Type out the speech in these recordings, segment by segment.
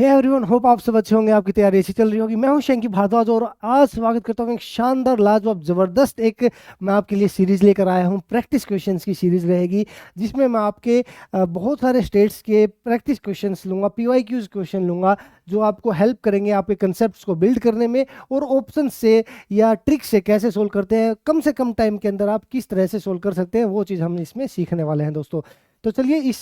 Hey everyone, hope आप सब अच्छे होंगे। आपकी तैयारी अच्छी चल रही होगी। मैं हूं शंकी भारद्वाज और आज स्वागत करता हूं एक शानदार लाजवाब जबरदस्त एक मैं आपके लिए सीरीज लेकर आया हूं। प्रैक्टिस क्वेश्चंस की सीरीज रहेगी जिसमें मैं आपके बहुत सारे स्टेट्स के प्रैक्टिस क्वेश्चंस लूंगा, पीवाईक्यूज क्वेश्चन लूंगा जो आपको हेल्प करेंगे आपके कंसेप्ट को बिल्ड करने में, और ऑप्शन से या ट्रिक से कैसे सोल्व करते हैं, कम से कम टाइम के अंदर आप किस तरह से सोल्व कर सकते हैं, वो चीज़ हम इसमें सीखने वाले हैं दोस्तों। तो चलिए, इस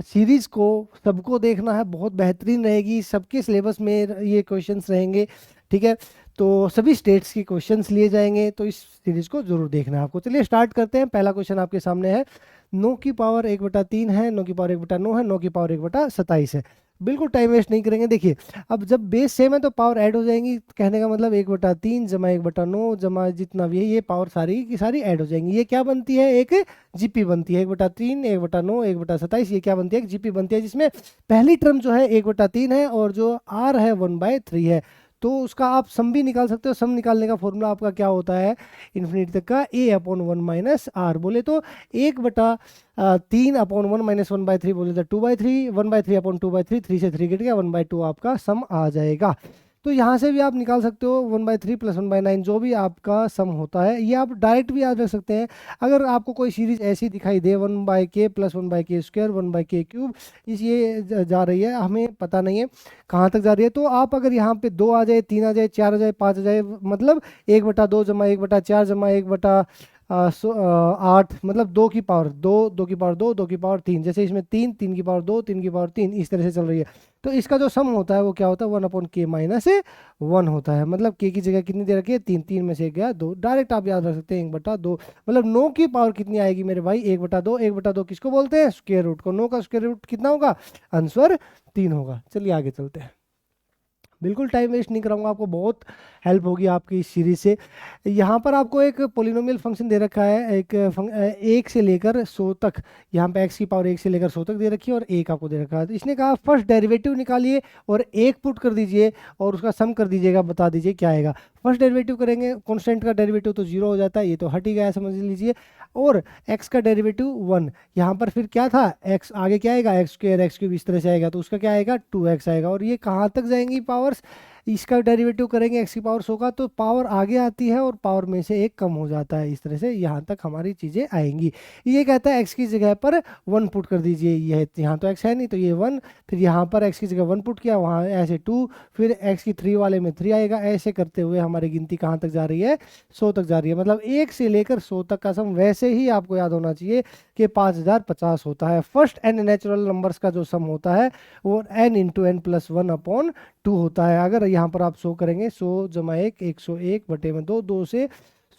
सीरीज को सबको देखना है, बहुत बेहतरीन रहेगी। सबके सिलेबस में ये क्वेश्चंस रहेंगे, ठीक है। तो सभी स्टेट्स के क्वेश्चंस लिए जाएंगे, तो इस सीरीज को जरूर देखना है आपको। चलिए स्टार्ट करते हैं। पहला क्वेश्चन आपके सामने है। 9 की पावर 1/3 है, 9 की पावर 1/9 है, 9 की पावर 1/27 है। बिल्कुल टाइम वेस्ट नहीं करेंगे। देखिए, अब जब बेस सेम है तो पावर ऐड हो जाएंगी। कहने का मतलब 1/3 जमा 1/9 जमा जितना भी है, ये पावर सारी की सारी ऐड हो जाएंगी। ये क्या बनती है? एक जीपी बनती है। 1/3, 1/9, 1/27, ये क्या बनती है? एक जीपी बनती है, जिसमें पहली टर्म जो है 1/3 है और जो आर है 1/3 है। तो उसका आप सम भी निकाल सकते हो। सम निकालने का फॉर्मूला आपका क्या होता है? इन्फिनिटी तक का a/1 माइनस आर। बोले तो 1/3/1 - 1/3 बोले तो 2/3, 1/3/2/3, 3 से 3 कट गया, 1/2 आपका सम आ जाएगा। तो यहाँ से भी आप निकाल सकते हो 1/3 + 1/9 जो भी आपका सम होता है। ये आप डायरेक्ट भी याद रख सकते हैं। अगर आपको कोई सीरीज ऐसी दिखाई दे 1/k + 1/k², 1/k³, इस ये जा रही है, हमें पता नहीं है कहाँ तक जा रही है, तो आप अगर यहाँ पे 2 आ जाए, 3 आ जाए, 4 आ जाए, 5 आ जाए, मतलब 1/2 जमा 1/4 जमा 1/8, मतलब 2 की पावर 2, 2 की पावर 2, 2 की पावर 3, जैसे इसमें 3, 3 की पावर 2, 3 की पावर 3, इस तरह से चल रही है। तो इसका जो सम होता है वो क्या होता है? 1/k - 1 होता है। मतलब k की जगह कितनी दे रखी है? 3, 3 में से गया 2। डायरेक्ट आप याद रख सकते हैं 1/2। मतलब 9 की पावर कितनी आएगी मेरे भाई? 1/2। 1/2 किसको बोलते हैं? स्क्वायर रूट को। 9 का स्क्वायर रूट कितना होगा? आंसर 3 होगा। चलिए आगे चलते हैं। बिल्कुल टाइम वेस्ट नहीं कराऊंगा, आपको बहुत हेल्प होगी आपकी इस सीरीज से। यहाँ पर आपको एक पोलिनोमियल फंक्शन दे रखा है, एक 1 से लेकर 100 तक। यहाँ पे x की पावर 1 से लेकर 100 तक दे रखी है और 1 आपको दे रखा है। तो इसने कहा फर्स्ट डेरिवेटिव निकालिए और 1 पुट कर दीजिए और उसका सम कर दीजिएगा, बता दीजिए क्या आएगा। फर्स्ट डेरिवेटिव करेंगे, कॉन्स्टेंट का डेरिवेटिव तो 0 हो जाता है, ये तो हट ही गया समझ लीजिए। और x का डेरिवेटिव 1, यहाँ पर फिर क्या था? x आगे क्या आएगा? x² x³ इस तरह से आएगा, तो उसका क्या आएगा? 2x आएगा। और ये कहाँ तक जाएंगी पावर्स? इसका डेरिवेटिव करेंगे x की पावर 100 का, तो पावर आगे आती है और पावर में से एक कम हो जाता है। इस तरह से यहाँ तक हमारी चीज़ें आएंगी। ये कहता है x की जगह पर 1 पुट कर दीजिए। ये यहाँ तो x है नहीं, तो ये 1, फिर यहाँ पर x की जगह 1 पुट किया, वहाँ ऐसे 2, फिर x की 3 वाले में 3 आएगा। ऐसे करते हुए हमारी गिनती कहाँ तक जा रही है? 100 तक जा रही है। मतलब 1 से लेकर 100 तक का सम वैसे ही आपको याद होना चाहिए कि 5050 होता है। फर्स्ट n नेचुरल नंबर्स का जो सम होता है वो n × n+1/2 होता है। अगर यहाँ पर आप 100 करेंगे, 100 जमा 1, 101 बटे में 2, 2 से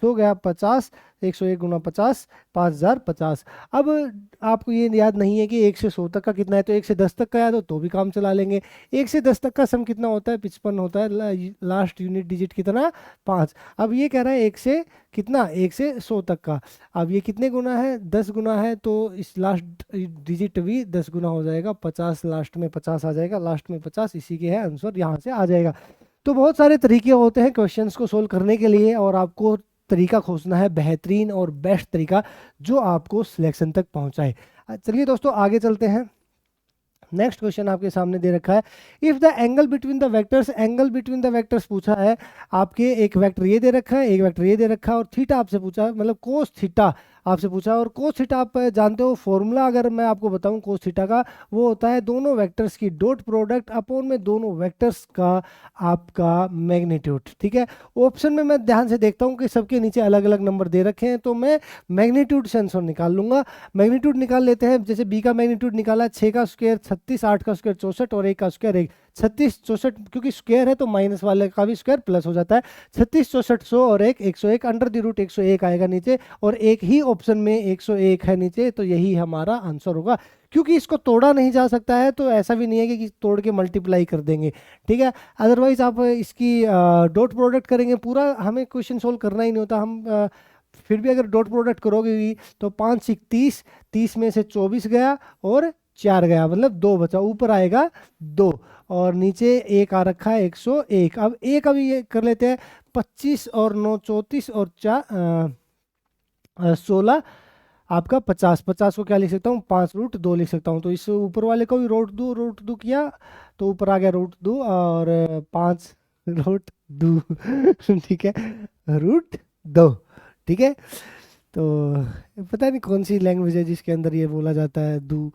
100 गया 50, 101 × 50, 5050। अब आपको ये याद नहीं है कि 1 से 100 तक का कितना है, तो 1 से 10 तक का याद हो तो भी काम चला लेंगे। 1 से 10 तक का सम कितना होता है? 55 होता है। लास्ट यूनिट डिजिट कितना? 5। अब ये कह रहा है 1 से कितना? 1 से 100 तक का। अब ये कितने गुना है? 10 गुना है, तो इस लास्ट डिजिट भी 10 गुना हो जाएगा। 50 लास्ट में 50 आ जाएगा, लास्ट में 50, इसी के है आंसर, यहाँ से आ जाएगा। तो बहुत सारे तरीके होते हैं क्वेश्चंस को सोल्व करने के लिए, और आपको तरीका खोजना है बेहतरीन और बेस्ट तरीका जो आपको सिलेक्शन तक पहुंचाए। चलिए दोस्तों आगे चलते हैं। नेक्स्ट क्वेश्चन आपके सामने दे रखा है। If the angle between the vectors, angle between the vectors पूछा है आपके। एक वेक्टर ये दे रखा है, एक वेक्टर ये दे रखा है, और थीटा आपसे पूछा है, मतलब कोस थीटा आपसे पूछा है। और कोस थीटा आप जानते हो फॉर्मूला, अगर मैं आपको बताऊं कोस थीटा का, वो होता है दोनों वेक्टर्स की डॉट प्रोडक्ट अपॉन में दोनों वेक्टर्स का आपका मैग्नीट्यूड, ठीक है। ऑप्शन में मैं ध्यान से देखता हूं कि सबके नीचे अलग अलग नंबर दे रखे हैं, तो मैं मैग्नीट्यूड से आंसर निकाल लूंगा। मैग्नीट्यूड निकाल लेते हैं। जैसे बी का मैग्नीट्यूड निकाला, 6 का स्क्वायर 36, 8 का स्क्वायर 64 और 1 का स्क्वायर 1। 36 64, क्योंकि स्क्वायर है तो माइनस वाले का भी स्क्वायर प्लस हो जाता है। 36 64 100 और 1 101, √√ 101 आएगा नीचे, और एक ही ऑप्शन में 101 है नीचे, तो यही हमारा आंसर होगा। क्योंकि इसको तोड़ा नहीं जा सकता है, तो ऐसा भी नहीं है कि तोड़ के मल्टीप्लाई कर देंगे, ठीक है। अदरवाइज आप इसकी डॉट प्रोडक्ट करेंगे, पूरा हमें क्वेश्चन सोल्व करना ही नहीं होता। हम फिर भी अगर डॉट प्रोडक्ट करोगे भी तो 5 6 30, 30 में से 24 गया और 4 गया, मतलब 2 बचा। ऊपर आएगा 2 और नीचे 1 आ रखा है 101। अब एक अभी ये कर लेते हैं। 25 और 9 34 और 4 16 आपका 50, 50 को क्या लिख सकता हूँ, 5√2 लिख सकता हूँ। तो इस ऊपर वाले को भी रूट दो किया तो ऊपर आ गया √2 और 5√2 ठीक है, √2। ठीक है, तो पता नहीं कौन सी लैंग्वेज है जिसके अंदर ये बोला जाता है दू।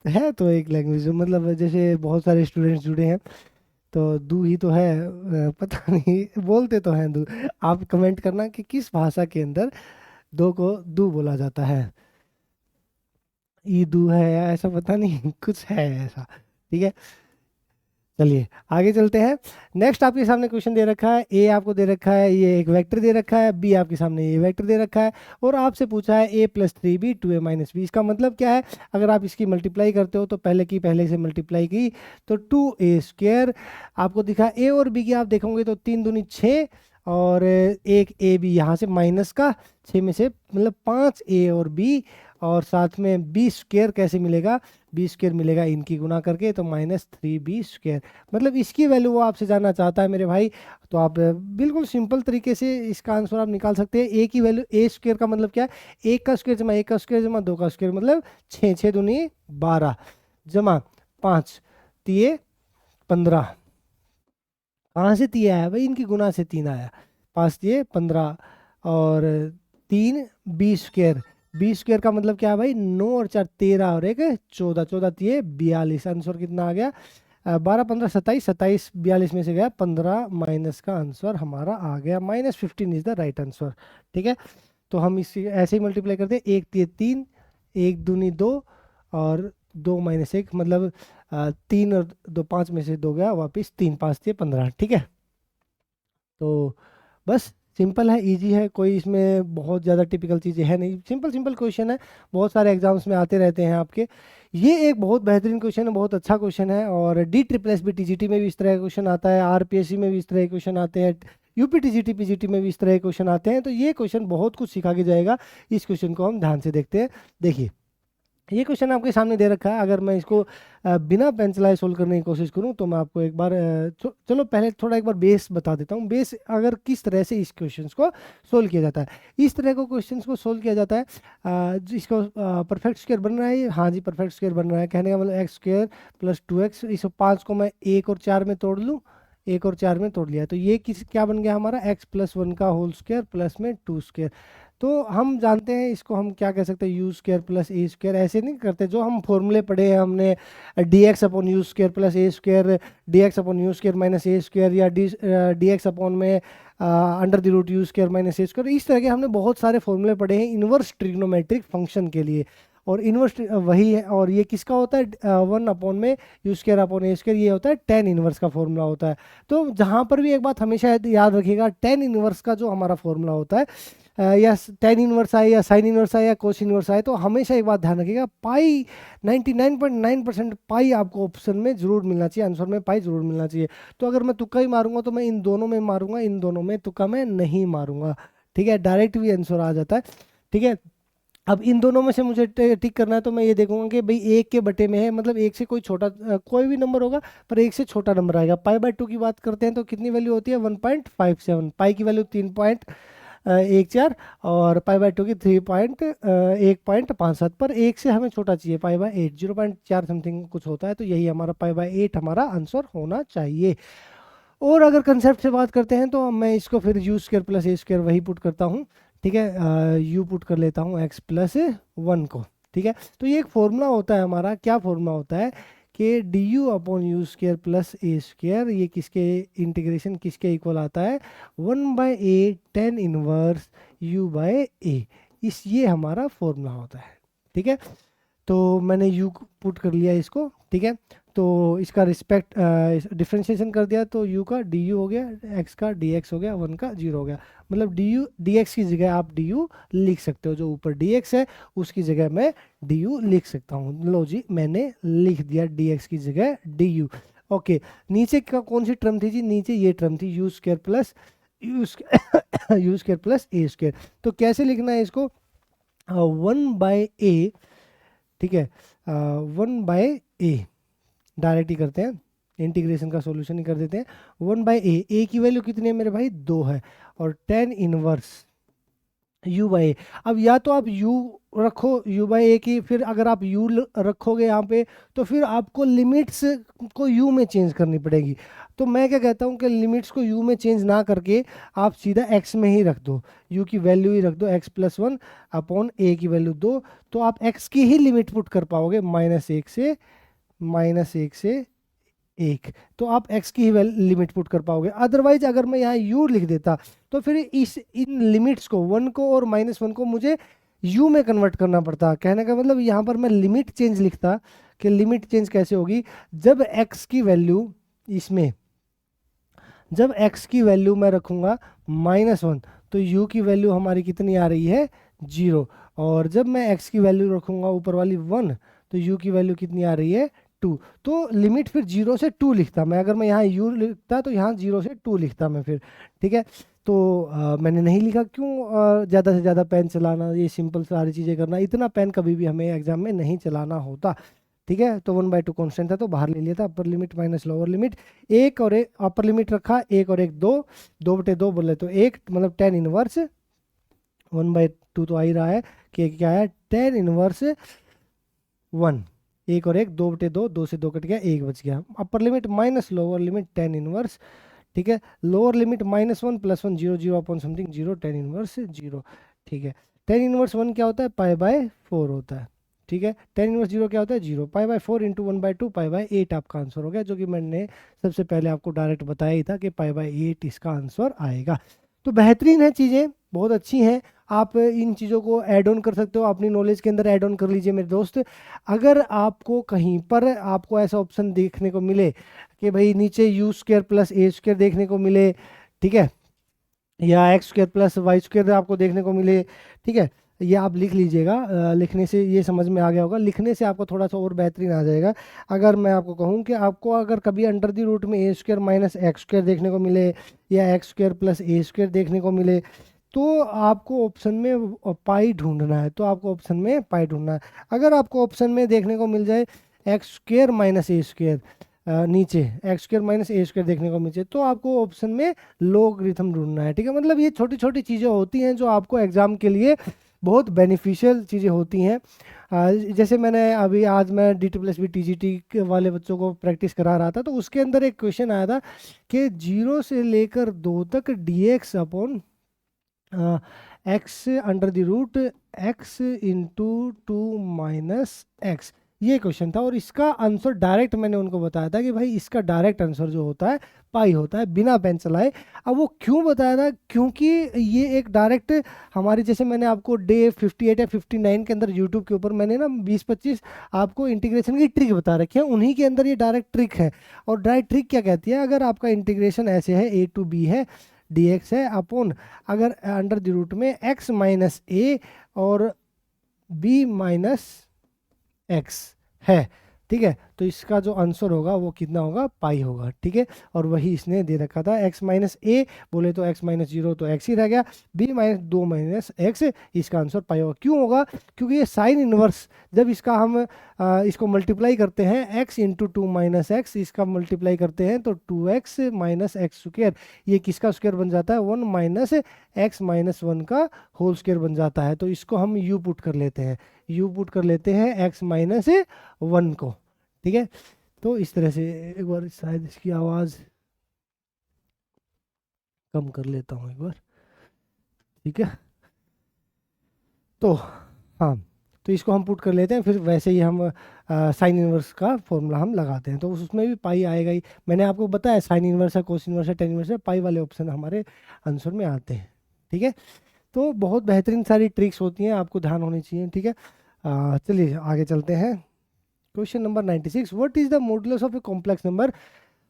है तो एक लैंग्वेज, मतलब जैसे बहुत सारे स्टूडेंट्स जुड़े हैं तो दू ही तो है, पता नहीं बोलते तो हैं दू। आप कमेंट करना कि किस भाषा के अंदर दो को दू बोला जाता है। ई दू है या ऐसा पता नहीं कुछ है ऐसा। ठीक है, चलिए आगे चलते हैं। नेक्स्ट आपके सामने क्वेश्चन दे रखा है, ए आपको दे रखा है, ये एक वेक्टर दे रखा है, बी आपके सामने ये वेक्टर दे रखा है, और आपसे पूछा है a+3b 2a-b। इसका मतलब क्या है, अगर आप इसकी मल्टीप्लाई करते हो तो पहले से मल्टीप्लाई की तो 2a²। आपको दिखा ए और बी की आप देखोगे तो 3 दूनी 6 और एक ए बी यहाँ से माइनस का 6 में से, मतलब 5a और b, और साथ में b² कैसे मिलेगा, b² मिलेगा इनकी गुना करके, तो -3b²। मतलब इसकी वैल्यू वो आपसे जानना चाहता है मेरे भाई। तो आप बिल्कुल सिंपल तरीके से इसका आंसर आप निकाल सकते हैं। ए की वैल्यू, a² का मतलब क्या है, 1 का स्क्वायर जमा 1 का स्क्वायर जमा 2 का स्क्वायर, मतलब 6, 6 दूनी 12 जमा 5 तिये 15। कहाँ से 3 आया भाई, इनकी गुना से 3 आया, 5 तिये 15 और 3 b²। b² का मतलब क्या है भाई, 9 और 4 13 और 1 14, 14 तिये 42। आंसर कितना आ गया, 12 15 27, 27 42 में से गया 15, माइनस का आंसर हमारा आ गया -15 इज द राइट आंसर। ठीक है, तो हम इसी ऐसे ही मल्टीप्लाई करते हैं, 1 तिये 3, 1 दूनी 2 और 2 - 1 मतलब 3 और 2 5 में से 2 गया वापिस 3, 5 तिये 15। ठीक है, तो बस सिंपल है, इजी है, कोई इसमें बहुत ज़्यादा टिपिकल चीज़ें है नहीं, सिंपल सिंपल क्वेश्चन है, बहुत सारे एग्जाम्स में आते रहते हैं आपके। ये एक बहुत बेहतरीन क्वेश्चन है, बहुत अच्छा क्वेश्चन है, और DSSS टीजीटी में भी इस तरह का क्वेश्चन आता है, RPSC में भी इस तरह के क्वेश्चन आते हैं, UPTGT PGT में भी इस तरह के क्वेश्चन आते हैं। तो ये क्वेश्चन बहुत कुछ सिखा के जाएगा। इस क्वेश्चन को हम ध्यान से देखते हैं। देखिए, ये क्वेश्चन आपके सामने दे रखा है, अगर मैं इसको बिना पेन चलाए सोल्व करने की कोशिश करूं तो मैं आपको एक बार चलो पहले थोड़ा एक बार बेस बता देता हूं। बेस अगर किस तरह से इस क्वेश्चंस को सोल्व किया जाता है, इस तरह को क्वेश्चंस को सोल्व किया जाता है। जिसको परफेक्ट स्क्वायर बन रहा है, हाँ जी परफेक्ट स्क्वायर बन रहा है, कहने का मतलब x² + 2x। इस 5 को मैं 1 और 4 में तोड़ लूँ, 1 और 4 में तोड़ लिया, तो ये किस क्या बन गया हमारा, x+1 का होल स्क्वायर प्लस में 2²। तो हम जानते हैं इसको हम क्या कह सकते हैं, u² + a²। ऐसे नहीं करते, जो हम फॉर्मूले पढ़े हैं हमने, dx/u² + a², dx/u² - a², या dx/ में √u² - a²। इस तरह के हमने बहुत सारे फॉर्मूले पढ़े हैं इन्वर्स ट्रिग्नोमेट्रिक फंक्शन के लिए, और इन्वर्स वही है। और ये किसका होता है, 1 में u²/a², ये होता है tan इन्वर्स का फॉर्मूला होता है। तो जहाँ पर भी एक बात हमेशा याद रखिएगा, tan इन्वर्स का जो हमारा फॉर्मूला होता है, या tan इन्वर्स आए या साइन इन्वर्स आए या कोस इन्वर्स आए, तो हमेशा एक बात ध्यान रखिएगा, पाई 99.9% पाई आपको ऑप्शन में जरूर मिलना चाहिए, आंसर में पाई जरूर मिलना चाहिए। तो अगर मैं तुक्का ही मारूंगा तो मैं इन दोनों में मारूंगा, इन दोनों में तुक्का मैं नहीं मारूंगा। ठीक है, डायरेक्ट भी आंसर आ जाता है। ठीक है, अब इन दोनों में से मुझे टिक करना है, तो मैं ये देखूंगा कि भाई 1 के बटे में है, मतलब 1 से कोई छोटा कोई भी नंबर होगा पर 1 से छोटा नंबर आएगा। π/2 की बात करते हैं तो कितनी वैल्यू होती है, 1.57। पाई की वैल्यू 3.14 और π/2 की 1.57, पर 1 से हमें छोटा चाहिए, π/8 0.4 समथिंग कुछ होता है, तो यही हमारा π/8 हमारा आंसर होना चाहिए। और अगर कंसेप्ट से बात करते हैं तो मैं इसको फिर u² + a² वही पुट करता हूँ। ठीक है, u पुट कर लेता हूँ x+1 को। ठीक है, तो ये एक फॉर्मूला होता है हमारा, क्या फॉर्मूला होता है कि du/u² + a², ये किसके इंटीग्रेशन किसके इक्वल आता है, 1/a tan इनवर्स u/a। ये हमारा फॉर्मूला होता है। ठीक है, तो मैंने u पुट कर लिया इसको। ठीक है, तो इसका रिस्पेक्ट डिफ्रेंशिएशन कर दिया, तो u का du हो गया, x का dx हो गया, 1 का 0 हो गया। मतलब dx की जगह आप du लिख सकते हो, जो ऊपर dx है उसकी जगह मैं du लिख सकता हूँ। लो जी, मैंने लिख दिया dx की जगह du। ओके, नीचे का कौन सी टर्म थी जी, नीचे ये टर्म थी u² + a²। तो कैसे लिखना है इसको, 1/a। ठीक है, 1/a डायरेक्ट ही करते हैं, इंटीग्रेशन का सॉल्यूशन ही कर देते हैं। 1/a, a की वैल्यू कितनी है मेरे भाई, 2 है, और tan इनवर्स u बाई ए। अब या तो आप u रखो u बाई ए की, फिर अगर आप u रखोगे यहाँ पे तो फिर आपको लिमिट्स को u में चेंज करनी पड़ेगी। तो मैं क्या कहता हूँ कि लिमिट्स को u में चेंज ना करके आप सीधा x में ही रख दो, u की वैल्यू ही रख दो x+1 अपॉन a की वैल्यू 2। तो आप x की ही लिमिट पुट कर पाओगे -1 से 1। तो आप x की ही लिमिट पुट कर पाओगे। अदरवाइज अगर मैं यहाँ u लिख देता तो फिर इन लिमिट्स को 1 को और -1 को मुझे u में कन्वर्ट करना पड़ता। कहने का मतलब यहाँ पर मैं लिमिट चेंज लिखता कि लिमिट चेंज कैसे होगी, जब x की वैल्यू इसमें, जब x की वैल्यू मैं रखूँगा -1 तो u की वैल्यू हमारी कितनी आ रही है 0, और जब मैं x की वैल्यू रखूँगा ऊपर वाली 1 तो u की वैल्यू कितनी आ रही है 2। तो लिमिट फिर 0 से 2 लिखता मैं, अगर मैं यहाँ u लिखता तो यहाँ 0 से 2 लिखता मैं फिर। ठीक है, तो मैंने नहीं लिखा, क्यों ज़्यादा से ज़्यादा पेन चलाना, ये सिंपल सारी चीज़ें करना, इतना पेन कभी भी हमें एग्जाम में नहीं चलाना होता। ठीक है, तो 1/2 कॉन्स्टेंट था तो बाहर ले लिया था, upper limit minus lower limit. एक और एक अपर लिमिट रखा, एक और एक 2, 2/2 बोले तो 1, मतलब 10 इनवर्स 1/2 तो आ ही रहा है कि क्या है 10 इनवर्स 1, एक और एक 2/2, 2 से 2 कट गया, 1 बच गया। Upper limit minus lower limit 10 inverse. ठीक है, lower limit -1 + 1 0 0 upon something 0 10 inverse 0। ठीक है, 10 इनवर्स 1 क्या होता है π/4 होता है। ठीक है, 10 इनवर्स 0 क्या होता है 0, π/4 इंटू 1/2 π/8 आपका आंसर हो गया, जो कि मैंने सबसे पहले आपको डायरेक्ट बताया ही था कि π/8 इसका आंसर आएगा। तो बेहतरीन है, चीज़ें बहुत अच्छी हैं, आप इन चीज़ों को ऐड ऑन कर सकते हो, अपनी नॉलेज के अंदर ऐड ऑन कर लीजिए मेरे दोस्त। अगर आपको कहीं पर आपको ऐसा ऑप्शन देखने को मिले कि भाई नीचे u² + a² देखने को मिले, ठीक है, या x² + y² आपको देखने को मिले, ठीक है, ये आप लिख लीजिएगा। लिखने से ये समझ में आ गया होगा, लिखने से आपको थोड़ा सा और बेहतरीन आ जाएगा। अगर मैं आपको कहूँ कि आपको अगर कभी अंडर द रूट में a² - x² देखने को मिले या x² + a² देखने को मिले, तो आपको ऑप्शन में पाई ढूंढना है, तो आपको ऑप्शन में पाई ढूंढना है। अगर आपको ऑप्शन में देखने को मिल जाए x² - a², नीचे x² - a² देखने को मिले, तो आपको ऑप्शन में लोगरिथम ढूंढना है। ठीक है, मतलब ये छोटी छोटी चीज़ें होती हैं जो आपको एग्जाम के लिए बहुत बेनिफिशियल चीज़ें होती हैं। जैसे मैंने अभी आज मैं DT+B TGT वाले बच्चों को प्रैक्टिस करा रहा था, तो उसके अंदर एक क्वेश्चन आया था कि 0 से लेकर 2 तक dx upon x under the root x into 2 - x, ये क्वेश्चन था। और इसका आंसर डायरेक्ट मैंने उनको बताया था कि भाई इसका डायरेक्ट आंसर जो होता है पाई होता है, बिना पेन चलाए। अब वो क्यों बताया था, क्योंकि ये एक डायरेक्ट हमारी, जैसे मैंने आपको डे 58 या 59 के अंदर यूट्यूब के ऊपर मैंने ना 20-25 आपको इंटीग्रेशन की ट्रिक बता रखी है, उन्हीं के अंदर ये डायरेक्ट ट्रिक है। और डायरेक्ट ट्रिक क्या कहती है, अगर आपका इंटीग्रेशन ऐसे है a to b है, dx है अपॉन, अगर अंडर द रूट में x - a और b - x है, ठीक है, तो इसका जो आंसर होगा वो कितना होगा पाई होगा। ठीक है, और वही इसने दे रखा था, x - a बोले तो x - 0 तो x ही रह गया, b - 2 - x, इसका आंसर पाई होगा। क्यों होगा, क्योंकि ये साइन इनवर्स, जब इसका हम इसको मल्टीप्लाई करते हैं x इंटू 2 - x, इसका मल्टीप्लाई करते हैं तो 2x - x², ये किसका स्क्वायर बन जाता है 1 - x - 1 का होल स्क्वायर बन जाता है। तो इसको हम u पुट कर लेते हैं, u पुट कर लेते हैं x - 1 को। ठीक है, तो इस तरह से एक बार शायद इसकी आवाज़ कम कर लेता हूँ एक बार। ठीक है, तो हाँ, तो इसको हम पुट कर लेते हैं, फिर वैसे ही हम साइन इनवर्स का फॉर्मूला हम लगाते हैं, तो उसमें भी पाई आएगा ही। मैंने आपको बताया साइन इनवर्स है, कोस इनवर्स है, टेन इनवर्स है, पाई वाले ऑप्शन हमारे आंसर में आते हैं। ठीक है, तो बहुत बेहतरीन सारी ट्रिक्स होती हैं, आपको ध्यान होनी चाहिए। ठीक है, चलिए आगे चलते हैं। Question number 96, what is the modulus of a complex number.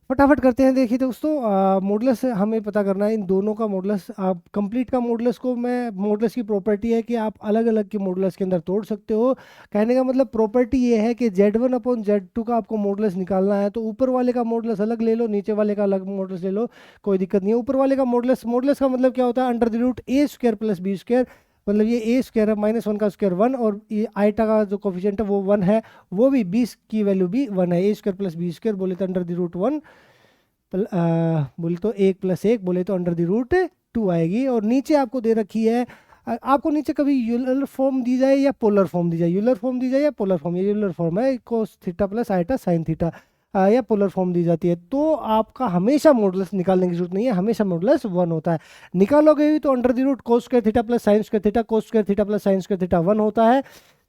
फटाफट करते हैं। देखिए दोस्तों, मॉडुलस हमें पता करना है, इन दोनों का मॉडुलस। आप कंप्लीट का मॉडुलस को, मैं मॉडुलस की प्रॉपर्टी है कि आप अलग अलग के मॉडुलस के अंदर तोड़ सकते हो। कहने का मतलब प्रॉपर्टी ये है कि Z1 अपॉन Z2 का आपको मॉडुलस निकालना है, तो ऊपर वाले का मॉडुलस अलग ले लो, नीचे वाले का अलग मॉडुलस ले लो, कोई दिक्कत नहीं है। ऊपर वाले का मॉडुलस, मॉडुलस का मतलब क्या होता है, under the root a² + b², मतलब ये a² है, -1 का स्क्वायर 1, और ये आइटा का जो कोफिशिएंट है वो 1 है, वो भी 20 की वैल्यू भी 1 है। a² + b² बोले तो अंडर द रूट 1, बोले तो 1 + 1 बोले तो अंडर द रूट 2 आएगी। और नीचे आपको दे रखी है आपको नीचे कभी यूलर फॉर्म दी जाए या पोलर फॉर्म दी जाए, यूलर फॉर्म दी जाए या पोलर फॉर्म, ये यूलर फॉर्म है cos theta plus iota sine theta, या पोलर फॉर्म दी जाती है, तो आपका हमेशा मॉडुलस निकालने की जरूरत नहीं है, हमेशा मॉडुलस 1 होता है। निकालोगे भी तो under the root cos square theta plus sine square theta cos square theta plus sine square theta 1 होता है,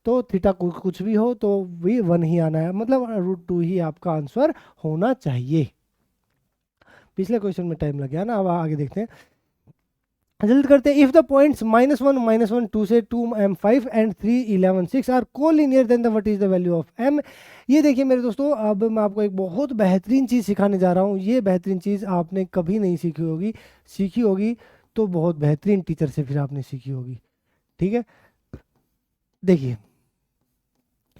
तो थीटा कुछ भी हो तो भी 1 ही आना है, मतलब √2 ही आपका आंसर होना चाहिए। पिछले क्वेश्चन में टाइम लग गया ना, अब आगे देखते हैं, जल्द करते हैं। इफ द पॉइंट्स -1 -1 2 से 2m5 and 3 11 6 are collinear then the what is the value of m। ये देखिए मेरे दोस्तों, अब मैं आपको एक बहुत बेहतरीन चीज़ सिखाने जा रहा हूँ। ये बेहतरीन चीज़ आपने कभी नहीं सीखी होगी तो बहुत बेहतरीन टीचर से फिर आपने सीखी होगी, ठीक है। देखिए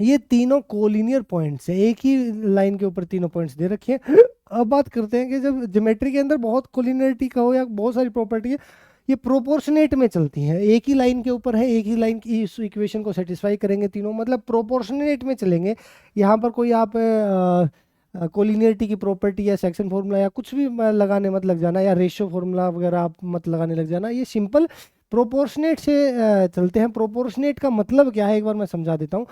ये तीनों कोलिनियर पॉइंट्स है, एक ही लाइन के ऊपर तीनों पॉइंट्स दे रखे हैं। अब बात करते हैं कि जब ज्योमेट्री के अंदर बहुत कोलिनियरिटी का हो या बहुत सारी प्रॉपर्टी है, ये प्रोपोर्शनेट में चलती हैं, एक ही लाइन के ऊपर है, एक ही लाइन की इस इक्वेशन को सेटिस्फाई करेंगे तीनों, मतलब प्रोपोर्शनेट में चलेंगे। यहाँ पर कोई आप कोलिनियरिटी की प्रॉपर्टी या सेक्शन फॉर्मूला या कुछ भी लगाने मत लग जाना, या रेशियो फॉर्मूला वगैरह आप मत लगाने लग जाना, ये सिंपल प्रोपोर्शनेट से चलते हैं। प्रोपोर्शनेट का मतलब क्या है, एक बार मैं समझा देता हूँ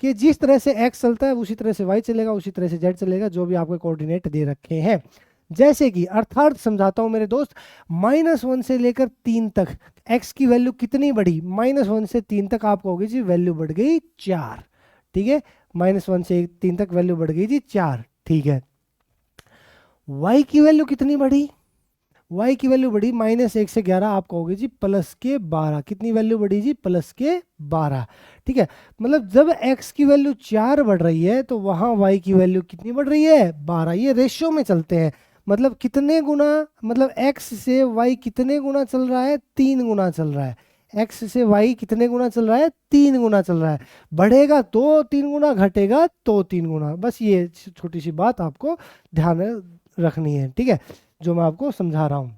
कि जिस तरह से x चलता है उसी तरह से y चलेगा, उसी तरह से z चलेगा, जो भी आपके कोऑर्डिनेट दे रखे हैं। जैसे कि अर्थात समझाता हूं मेरे दोस्त, -1 से लेकर 3 तक x की वैल्यू कितनी बढ़ी, -1 से 3 तक आपको होगी जी वैल्यू बढ़ गई 4, ठीक है। -1 से 3 तक वैल्यू बढ़ गई जी 4, ठीक है। y की वैल्यू कितनी बढ़ी, y की वैल्यू बढ़ी -1 से 11, आपको होगी जी +12, कितनी वैल्यू बढ़ी जी +12, ठीक है। मतलब जब x की वैल्यू 4 बढ़ रही है तो वहां y की वैल्यू कितनी बढ़ रही है 12, ये रेशियो में चलते हैं, मतलब कितने गुना, मतलब x से y कितने गुना चल रहा है, 3 गुना चल रहा है, x से y कितने गुना चल रहा है, 3 गुना चल रहा है, बढ़ेगा तो 3 गुना, घटेगा तो 3 गुना, बस ये छोटी सी बात आपको ध्यान रखनी है, ठीक है, जो मैं आपको समझा रहा हूं।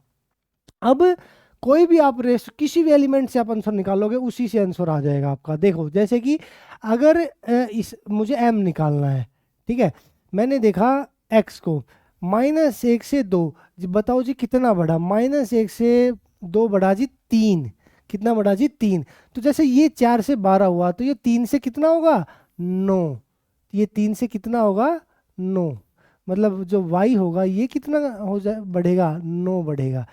अब कोई भी आप रेस किसी भी एलिमेंट से आप आंसर निकालोगे उसी से आंसर आ जाएगा आपका। देखो जैसे कि अगर इस मुझे m निकालना है, ठीक है, मैंने देखा x को -1 से 2, बताओ जी कितना बढ़ा, -1 से 2 बढ़ा जी 3, कितना बढ़ा जी 3, तो जैसे ये 4 से 12 हुआ तो ये 3 से कितना होगा 9, ये 3 से कितना होगा 9, मतलब जो y होगा ये कितना हो जाए बढ़ेगा 9 बढ़ेगा।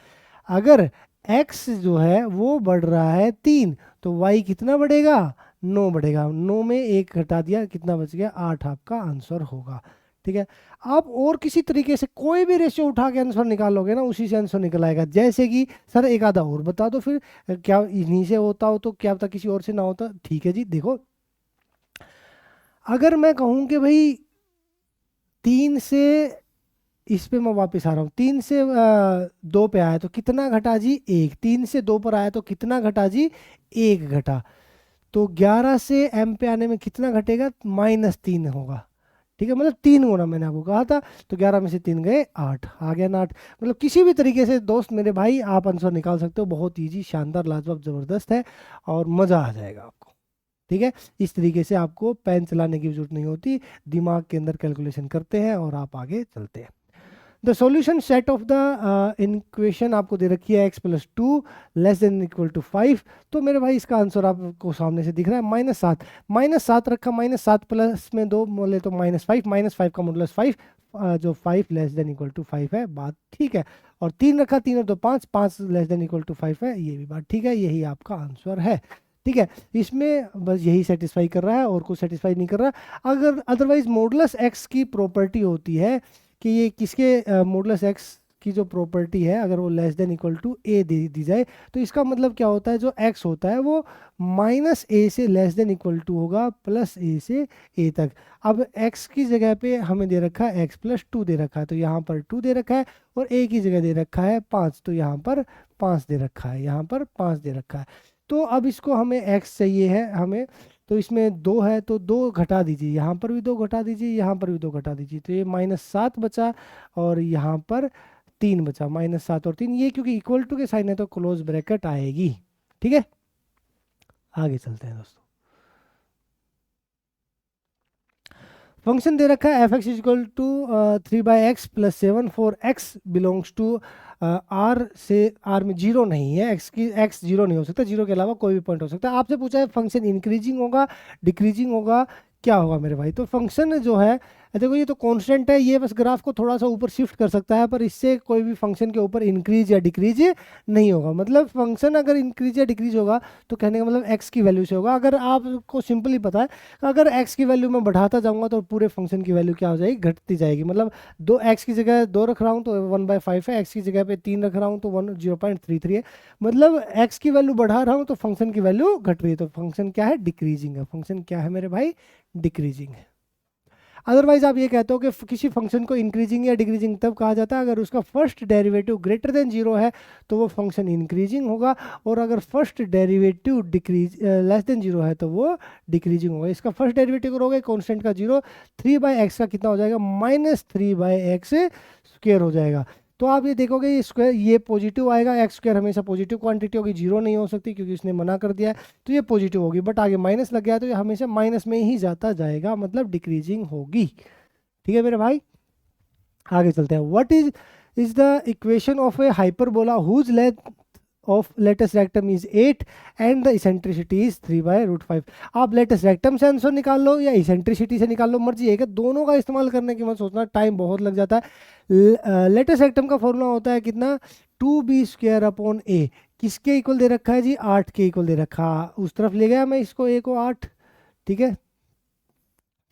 अगर x जो है वो बढ़ रहा है 3 तो y कितना बढ़ेगा 9 बढ़ेगा, 9 में 1 घटा दिया कितना बच गया 8, आपका आंसर होगा, ठीक है। आप और किसी तरीके से कोई भी रेशियो उठा के आंसर निकालोगे ना उसी से आंसर निकल आएगा। जैसे कि सर एक आधा और बता दो फिर, क्या इन्हीं से होता हो तो क्या पता किसी और से ना होता, ठीक है जी। देखो अगर मैं कहूँ कि भाई 3 से, इस पे मैं वापस आ रहा हूँ, 3 से 2 पे आया तो कितना घटा जी 1, 3 से 2 पर आया तो कितना घटा जी 1 घटा, तो 11 से m पे आने में कितना घटेगा -3 होगा, ठीक है, मतलब 3 गुना मैंने आपको कहा था, तो 11 में से 3 गए 8, आ गया ना 8। मतलब किसी भी तरीके से दोस्त मेरे भाई आप आंसर निकाल सकते हो, बहुत ईजी, शानदार, लाजवाब, ज़बरदस्त है और मज़ा आ जाएगा आपको, ठीक है। इस तरीके से आपको पेन चलाने की जरूरत नहीं होती, दिमाग के अंदर कैलकुलेशन करते हैं और आप आगे चलते हैं। The solution set of the equation आपको दे रखी है x + 2 < 5, तो मेरे भाई इसका आंसर आपको सामने से दिख रहा है -7, -7 रखा, -7 प्लस में 2 बोले तो -5, -5 का मॉडुलस 5, जो 5 < 5 है, बात ठीक है। और 3 रखा, 3 और 2 5, 5 < 5 है, ये भी बात ठीक है, यही आपका आंसर है, ठीक है। इसमें बस यही सेटिस्फाई कर रहा है और कुछ सेटिस्फाई नहीं कर रहा। अगर अदरवाइज मॉडुलस x की प्रॉपर्टी होती है कि ये किसके मॉडुलस x की जो प्रॉपर्टी है अगर वो a दे दी जाए तो इसका मतलब क्या होता है, जो x होता है वो -a से < होगा +a से a तक। अब x की जगह पे हमें दे रखा है x + 2 दे रखा है, तो यहाँ पर 2 दे रखा है, और a की जगह दे रखा है 5, तो यहाँ पर 5 दे रखा है, यहाँ पर 5 दे रखा है। तो अब इसको हमें x चाहिए है हमें, तो इसमें 2 है तो 2 घटा दीजिए, यहाँ पर भी 2 घटा दीजिए, यहाँ पर भी 2 घटा दीजिए, तो ये -7 बचा, और यहाँ पर 3 बचा, -7 और 3, ये क्योंकि इक्वल टू के साइन है तो क्लोज ब्रैकेट आएगी, ठीक है। आगे चलते हैं दोस्तों। फंक्शन दे रखा है F X equal to 3/x + 7 for x belongs to R से आर में जीरो नहीं है, एक्स जीरो नहीं हो सकता, जीरो के अलावा कोई भी पॉइंट हो सकता है। आपसे पूछा है फंक्शन इंक्रीजिंग होगा, डिक्रीजिंग होगा, क्या होगा मेरे भाई? तो फंक्शन जो है देखो ये तो कांस्टेंट है, ये बस ग्राफ को थोड़ा सा ऊपर शिफ्ट कर सकता है, पर इससे कोई भी फंक्शन के ऊपर इंक्रीज या डिक्रीज नहीं होगा। मतलब फंक्शन अगर इंक्रीज या डिक्रीज होगा तो कहने का मतलब एक्स की वैल्यू से होगा। अगर आपको सिंपली पता है अगर एक्स की वैल्यू मैं बढ़ाता जाऊंगा तो पूरे फंक्शन की वैल्यू क्या हो जाएगी, घटती जाएगी। मतलब दो एक्स की जगह 2 रख रहा हूँ तो 1/5 है, एक्स की जगह पे 3 रख रहा हूँ तो 0.33 है। मतलब एक्स की वैल्यू बढ़ा रहा हूँ तो फंक्शन की वैल्यू घट रही है, तो फंक्शन क्या है, डिक्रीजिंग है। फंक्शन क्या है मेरे भाई, डिक्रीजिंग है। अदरवाइज आप ये कहते हो कि किसी फंक्शन को इंक्रीजिंग या डिक्रीजिंग तब कहा जाता है अगर उसका first derivative greater than zero है तो वो फंक्शन इंक्रीजिंग होगा, और अगर first derivative decrease less than zero है तो वो डिक्रीजिंग होगा। इसका फर्स्ट डेरिवेटिव करोगे कांस्टेंट का जीरो, 3/x का कितना हो जाएगा, -3/x स्क्वायर हो जाएगा। तो आप ये देखोगे ये स्क्वायर ये पॉजिटिव आएगा, एक्स स्क्वायर हमेशा पॉजिटिव क्वांटिटी होगी, जीरो नहीं हो सकती क्योंकि इसने मना कर दिया है, तो ये पॉजिटिव होगी। बट आगे माइनस लग गया तो ये हमेशा माइनस में ही जाता जाएगा, मतलब डिक्रीजिंग होगी। ठीक है मेरे भाई, आगे चलते हैं। What is the equation of a hyperbola whose length of latus rectum is 8 and the eccentricity is 3/√5। आप लेटेस्ट रेक्टम से आंसर निकाल लो या इसेंट्रिसिटी से निकाल लो, मर्जी है कि दोनों का इस्तेमाल करने की मत सोचना, टाइम बहुत लग जाता है। लेटेस्ट रेक्टम का फॉर्मूला होता है कितना, 2b² a, किसके इक्वल दे रखा है जी, 8 के इक्वल दे रखा। उस तरफ ले गया मैं इसको a को 8, ठीक है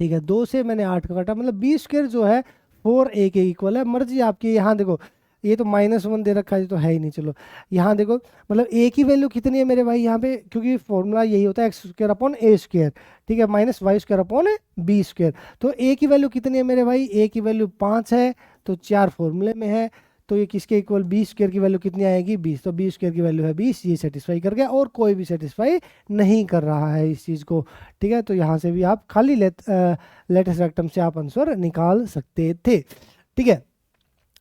ठीक है, 2 से मैंने 8 का काटा, मतलब b² जो है 4a के इक्वल है। मर्जी आपकी, यहाँ देखो ये तो -1 दे रखा है, ये तो है ही नहीं। चलो यहाँ देखो, मतलब a की वैल्यू कितनी है मेरे भाई यहाँ पे, क्योंकि फॉर्मूला यही होता है x² / a², ठीक है, -y² / b²। तो a की वैल्यू कितनी है मेरे भाई, a की वैल्यू 5 है, तो 4 फॉर्मूले में है, तो ये किसके इक्वल, b² की वैल्यू कितनी आएगी, 20, तो b² की वैल्यू है 20, ये सेटिस्फाई कर गया, और कोई भी सेटिस्फाई नहीं कर रहा है इस चीज़ को। ठीक है, तो यहाँ से भी आप खाली लेटेस्ट रेक्टम से आप आंसर निकाल सकते थे। ठीक है,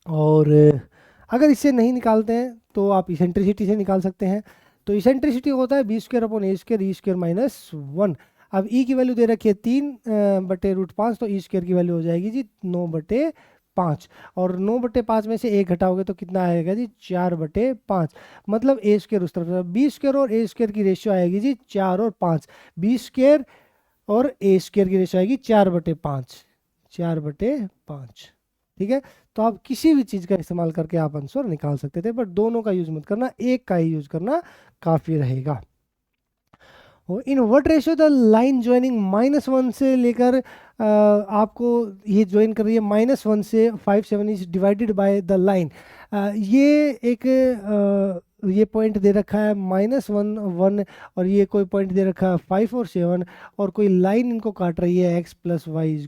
और अगर इससे नहीं निकालते हैं तो आप इसेंट्रिसिटी से निकाल सकते हैं। तो इसेंट्रिसिटी होता है b² / a², e² - 1। अब e की वैल्यू दे रखी है 3/√5, तो e² की वैल्यू हो जाएगी जी 9/5, और 9/5 में से 1 घटाओगे तो कितना आएगा जी, 4/5। मतलब a² उस तरफ, b² और a² की रेशियो आएगी जी 4 और 5, b² और a² की रेशियो आएगी 4/5, 4/5। ठीक है, तो आप किसी भी चीज़ का इस्तेमाल करके आप आंसर निकाल सकते थे, बट दोनों का यूज मत करना, एक का ही यूज करना काफ़ी रहेगा। In what ratio the line joining -1 से लेकर आपको ये ज्वाइन कर रही है -1 से 5, 7 is divided by the line. ये एक ये पॉइंट दे रखा है -1, 1, और ये कोई पॉइंट दे रखा है 5 और 7, और कोई लाइन इनको काट रही है x + y =